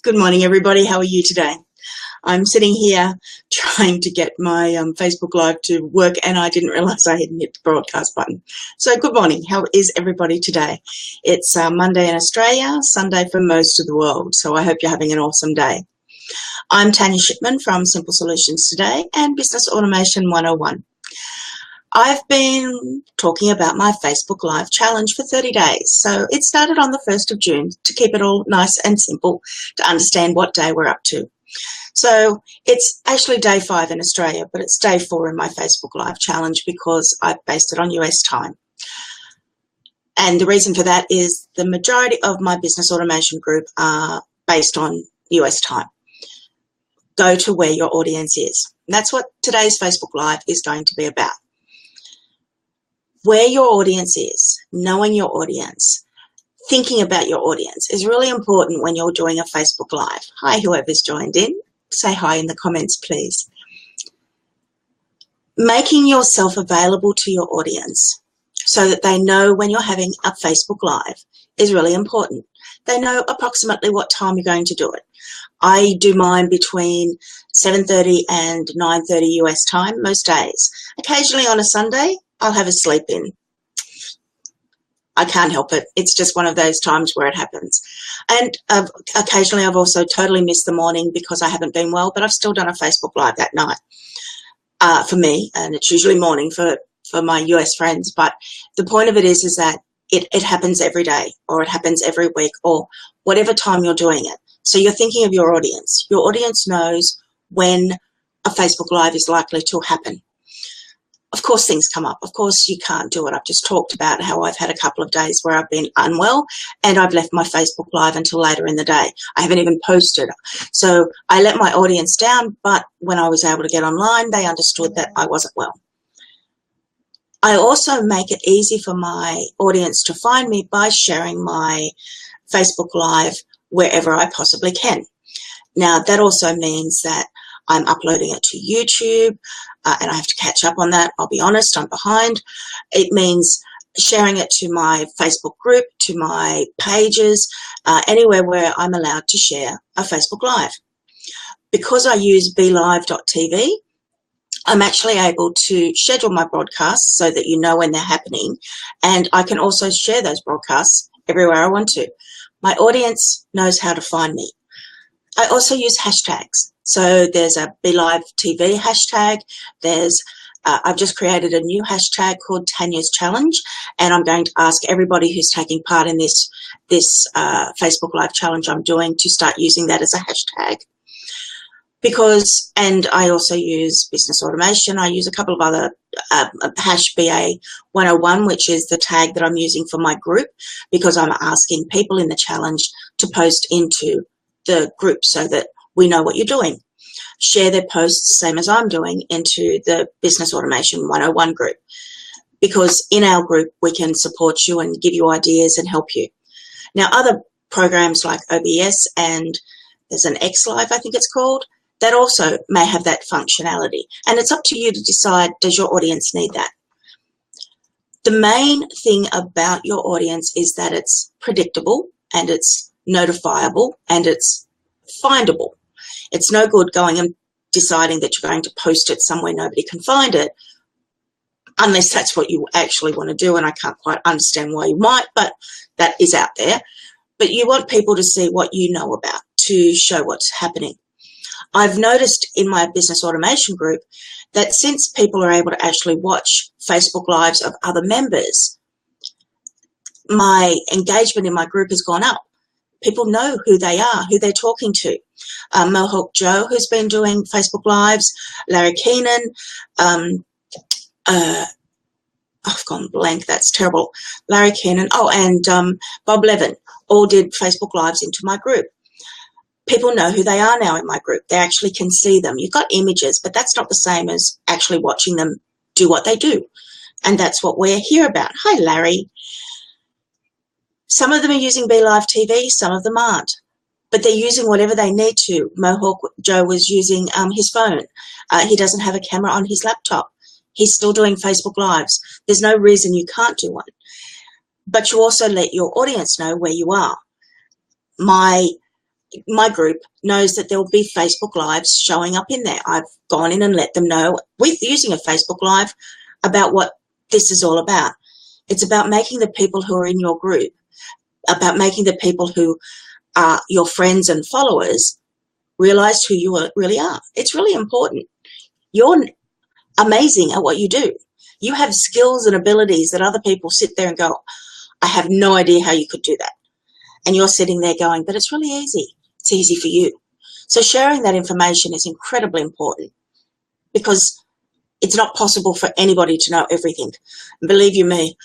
Good morning, everybody. How are you today? I'm sitting here trying to get my Facebook Live to work, and I didn't realize I hadn't hit the broadcast button. So good morning. How is everybody today? It's Monday in Australia, Sunday for most of the world, so I hope you're having an awesome day. I'm Tanya Shipman from Simple Solutions Today and Business Automation 101. I've been talking about my Facebook Live challenge for 30 days. So it started on the 1st of June to keep it all nice and simple to understand what day we're up to. So it's actually day 5 in Australia, but it's day 4 in my Facebook Live challenge because I've based it on US time. And the reason for that is the majority of my business automation group are based on US time. Go to where your audience is. And that's what today's Facebook Live is going to be about. Where your audience is, knowing your audience, thinking about your audience is really important when you're doing a Facebook Live. Hi, whoever's joined in. Say hi in the comments, please. Making yourself available to your audience so that they know when you're having a Facebook Live is really important. They know approximately what time you're going to do it. I do mine between 7:30 and 9:30 US time most days. Occasionally on a Sunday, I'll have a sleep in. I can't help it. It's just one of those times where it happens. And occasionally I've also totally missed the morning because I haven't been well, but I've still done a Facebook Live that night for me, and it's usually morning for my US friends. But the point of it is that it happens every day, or it happens every week, or whatever time you're doing it. So you're thinking of your audience. Your audience knows when a Facebook Live is likely to happen. Of course, things come up. Of course, you can't do it. I've just talked about how I've had a couple of days where I've been unwell and I've left my Facebook Live until later in the day. I haven't even posted. So I let my audience down, but when I was able to get online, they understood that I wasn't well. I also make it easy for my audience to find me by sharing my Facebook Live wherever I possibly can. Now, that also means that I'm uploading it to YouTube, and I have to catch up on that. I'll be honest, I'm behind. It means sharing it to my Facebook group, to my pages, anywhere where I'm allowed to share a Facebook Live. Because I use BeLive.tv, I'm actually able to schedule my broadcasts so that you know when they're happening, and I can also share those broadcasts everywhere I want to. My audience knows how to find me. I also use hashtags. So there's a BeLive TV hashtag. I've just created a new hashtag called Tanya's Challenge, and I'm going to ask everybody who's taking part in this Facebook Live challenge I'm doing to start using that as a hashtag. And I also use business automation. I use a couple of other hash BA101, which is the tag that I'm using for my group, because I'm asking people in the challenge to post into the group so that we know what you're doing. Share their posts, same as I'm doing, into the Business Automation 101 group, because in our group we can support you and give you ideas and help you. Now, other programs like OBS, and there's an XLive, I think it's called, that also may have that functionality. And it's up to you to decide, does your audience need that? The main thing about your audience is that it's predictable, and it's notifiable, and it's findable. It's no good going and deciding that you're going to post it somewhere nobody can find it, unless that's what you actually want to do, and I can't quite understand why you might, but that is out there. But you want people to see what you know about, to show what's happening. I've noticed in my business automation group that since people are able to actually watch Facebook Lives of other members, my engagement in my group has gone up. People know who they are, who they're talking to. Mohawk Joe, who's been doing Facebook Lives, Larry Keenan, I've gone blank, that's terrible. Larry Keenan, and Bob Levin all did Facebook Lives into my group. People know who they are now in my group. They actually can see them. You've got images, but that's not the same as actually watching them do what they do. And that's what we're here about. Hi, Larry. Some of them are using BeLive TV, some of them aren't. But they're using whatever they need to. Mohawk Joe was using his phone. He doesn't have a camera on his laptop. He's still doing Facebook Lives. There's no reason you can't do one. But you also let your audience know where you are. My my group knows that there will be Facebook Lives showing up in there. I've gone in and let them know with using a Facebook Live about what this is all about. It's about making the people who are in your group, about making the people who are your friends and followers realize who you really are. It's really important. You're amazing at what you do. You have skills and abilities that other people sit there and go, I have no idea how you could do that. And you're sitting there going, but it's really easy. It's easy for you. So sharing that information is incredibly important, because it's not possible for anybody to know everything. And believe you me,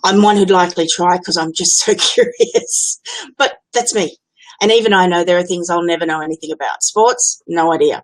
I'm one who'd likely try, because I'm just so curious. But that's me. And even I know there are things I'll never know anything about. Sports, no idea.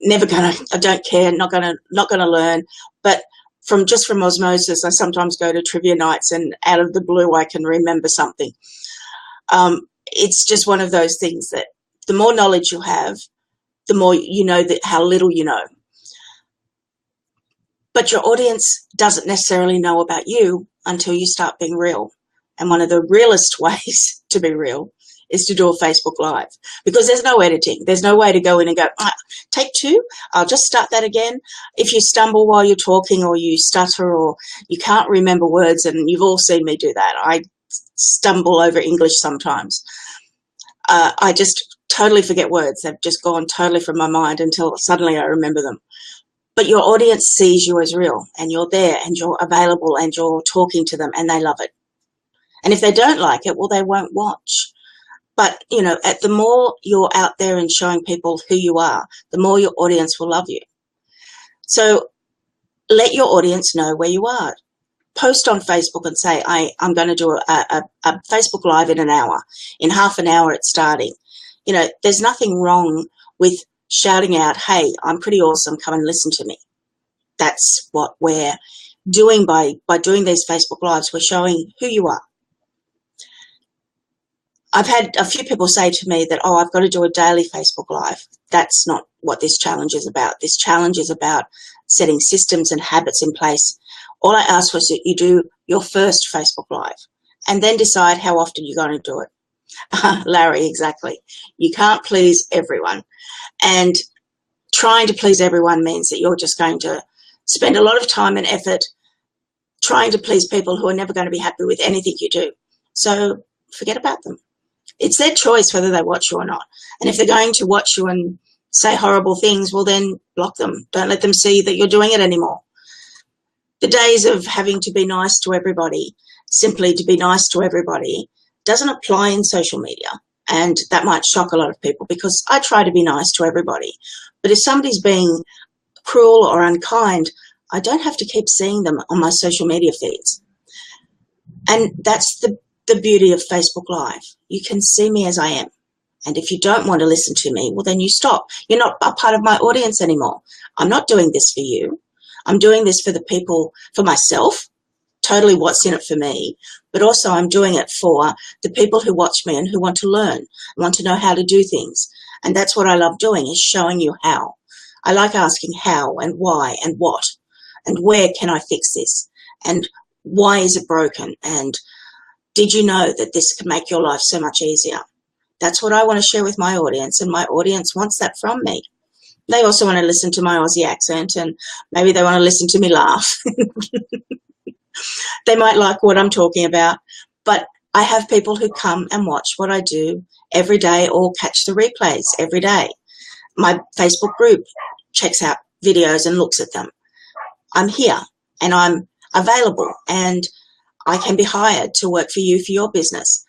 Never gonna, I don't care, not gonna learn. But from osmosis, I sometimes go to trivia nights and out of the blue I can remember something. It's just one of those things that the more knowledge you have, the more you know that how little you know. But your audience doesn't necessarily know about you until you start being real. And one of the realest ways to be real is to do a Facebook Live, because there's no editing. There's no way to go in and go, take two, I'll just start that again. If you stumble while you're talking, or you stutter, or you can't remember words, and you've all seen me do that. I stumble over English sometimes. I just totally forget words. They've just gone totally from my mind until suddenly I remember them. But your audience sees you as real, and you're there, and you're available, and you're talking to them, and they love it. And if they don't like it, well, they won't watch. But, you know, the more you're out there and showing people who you are, the more your audience will love you. So let your audience know where you are. Post on Facebook and say, I'm going to do a Facebook Live in an hour. In half an hour it's starting. You know, there's nothing wrong with shouting out, hey, I'm pretty awesome, come and listen to me. That's what we're doing by doing these Facebook Lives. We're showing who you are. I've had a few people say to me that, oh, I've got to do a daily Facebook Live. That's not what this challenge is about. This challenge is about setting systems and habits in place. All I ask was that you do your first Facebook Live and then decide how often you're going to do it. Larry, exactly. You can't please everyone. And trying to please everyone means that you're just going to spend a lot of time and effort trying to please people who are never going to be happy with anything you do. So forget about them. It's their choice whether they watch you or not. And if they're going to watch you and say horrible things, well, then block them. Don't let them see that you're doing it anymore. The days of having to be nice to everybody, simply to be nice to everybody, doesn't apply in social media. And that might shock a lot of people, because I try to be nice to everybody. But if somebody's being cruel or unkind, I don't have to keep seeing them on my social media feeds. And that's the beauty of Facebook Live. You can see me as I am. And if you don't want to listen to me, well, then you stop. You're not a part of my audience anymore. I'm not doing this for you. I'm doing this for the people, for myself, totally what's in it for me, but also I'm doing it for the people who watch me and who want to learn, want to know how to do things. And that's what I love doing, is showing you how. I like asking how and why and what and where can I fix this and why is it broken, and did you know that this can make your life so much easier? That's what I want to share with my audience, and my audience wants that from me. They also want to listen to my Aussie accent, and maybe they want to listen to me laugh. They might like what I'm talking about, but I have people who come and watch what I do every day or catch the replays every day. My Facebook group checks out videos and looks at them. I'm here and I'm available, and I can be hired to work for you for your business.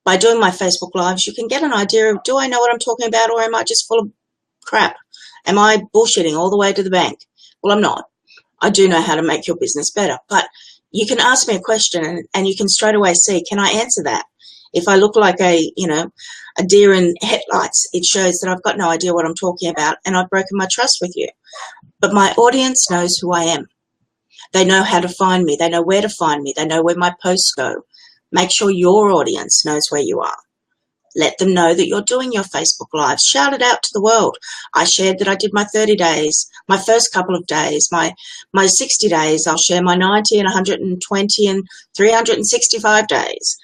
By doing my Facebook Lives, you can get an idea of, do I know what I'm talking about, or am I just full of crap? Am I bullshitting all the way to the bank? Well, I'm not. I do know how to make your business better, but you can ask me a question and you can straight away see, can I answer that? If I look like a deer in headlights, it shows that I've got no idea what I'm talking about and I've broken my trust with you. But my audience knows who I am. They know how to find me. They know where to find me. They know where my posts go. Make sure your audience knows where you are. Let them know that you're doing your Facebook Lives. Shout it out to the world. I shared that I did my 30 days, my first couple of days, my 60 days. I'll share my 90 and 120 and 365 days.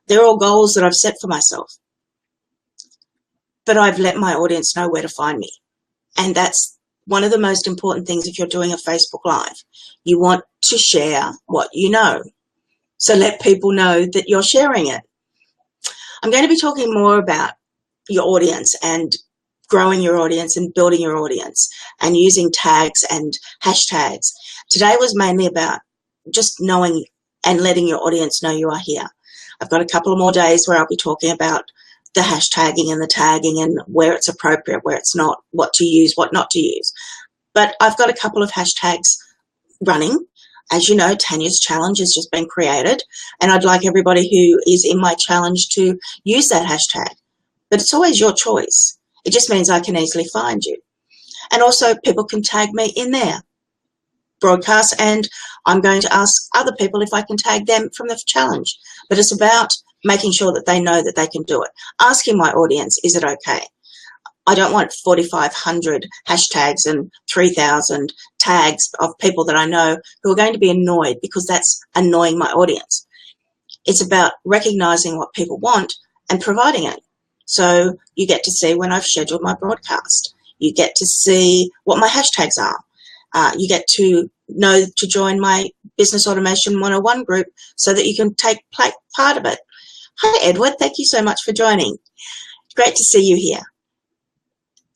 They're all goals that I've set for myself. but I've let my audience know where to find me. And that's one of the most important things if you're doing a Facebook Live. You want to share what you know. So let people know that you're sharing it. I'm going to be talking more about your audience and growing your audience and building your audience and using tags and hashtags. Today was mainly about just knowing and letting your audience know you are here. I've got a couple of more days where I'll be talking about the hashtagging and the tagging and where it's appropriate, where it's not, what to use, what not to use. But I've got a couple of hashtags running. As you know, Tanya's challenge has just been created, and I'd like everybody who is in my challenge to use that hashtag. But it's always your choice. It just means I can easily find you. And also people can tag me in their broadcast, and I'm going to ask other people if I can tag them from the challenge. But it's about making sure that they know that they can do it. Asking my audience, is it okay? I don't want 4,500 hashtags and 3,000 tags of people that I know who are going to be annoyed because that's annoying my audience. It's about recognizing what people want and providing it. So you get to see when I've scheduled my broadcast. You get to see what my hashtags are. You get to know to join my Business Automation 101 group so that you can take part of it. Hi, Edward. Thank you so much for joining. Great to see you here.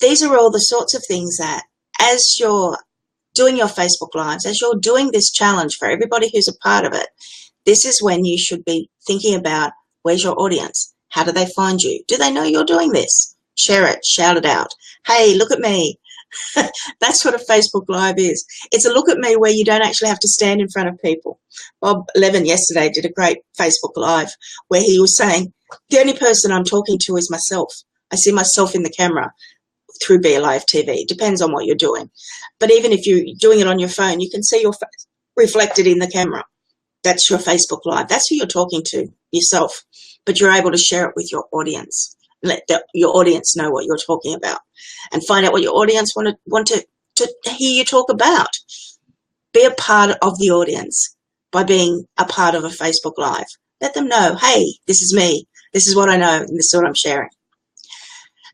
These are all the sorts of things that as you're doing your Facebook Lives, as you're doing this challenge for everybody who's a part of it, this is when you should be thinking about where's your audience? How do they find you? Do they know you're doing this? Share it, shout it out. Hey, look at me. That's what a Facebook Live is. It's a look at me where you don't actually have to stand in front of people. Bob Levin yesterday did a great Facebook Live where he was saying, the only person I'm talking to is myself. I see myself in the camera through Be Alive TV. Depends on what you're doing. But even if you're doing it on your phone, you can see your face reflected in the camera. That's your Facebook Live. That's who you're talking to, yourself. But you're able to share it with your audience. Let your audience know what you're talking about and find out what your audience want to hear you talk about. Be a part of the audience by being a part of a Facebook Live. Let them know, hey, this is me. This is what I know, and this is what I'm sharing.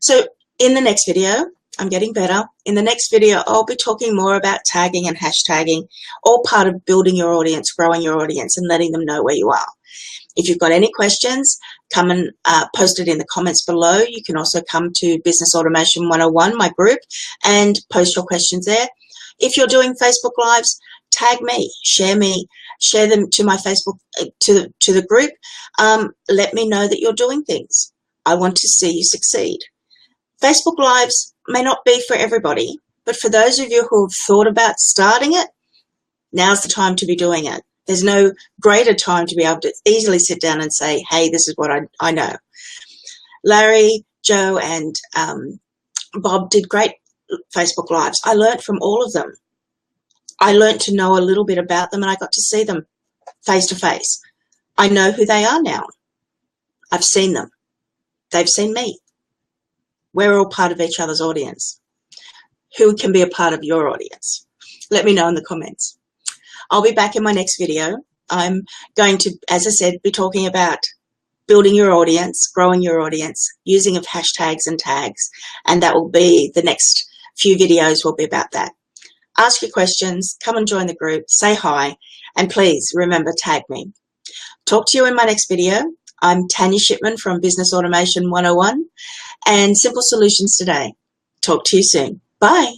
So in the next video, I'm getting better. In the next video, I'll be talking more about tagging and hashtagging, all part of building your audience, growing your audience, and letting them know where you are. If you've got any questions, come and post it in the comments below. You can also come to Business Automation 101, my group, and post your questions there. If you're doing Facebook Lives, tag me, share them to my Facebook, to the group. Let me know that you're doing things. I want to see you succeed. Facebook Lives may not be for everybody, but for those of you who have thought about starting it, now's the time to be doing it. There's no greater time to be able to easily sit down and say, hey, this is what I know. Larry, Joe, and Bob did great Facebook Lives. I learned from all of them. I learned to know a little bit about them, and I got to see them face to face. I know who they are now. I've seen them. They've seen me. We're all part of each other's audience. Who can be a part of your audience? Let me know in the comments. I'll be back in my next video. I'm going to, as I said, be talking about building your audience, growing your audience, using of hashtags and tags, and that will be the next few videos will be about that. Ask your questions, come and join the group, say hi, and please remember, tag me. Talk to you in my next video. I'm Tanya Shipman from Business Automation 101 and Simple Solutions Today. Talk to you soon. Bye.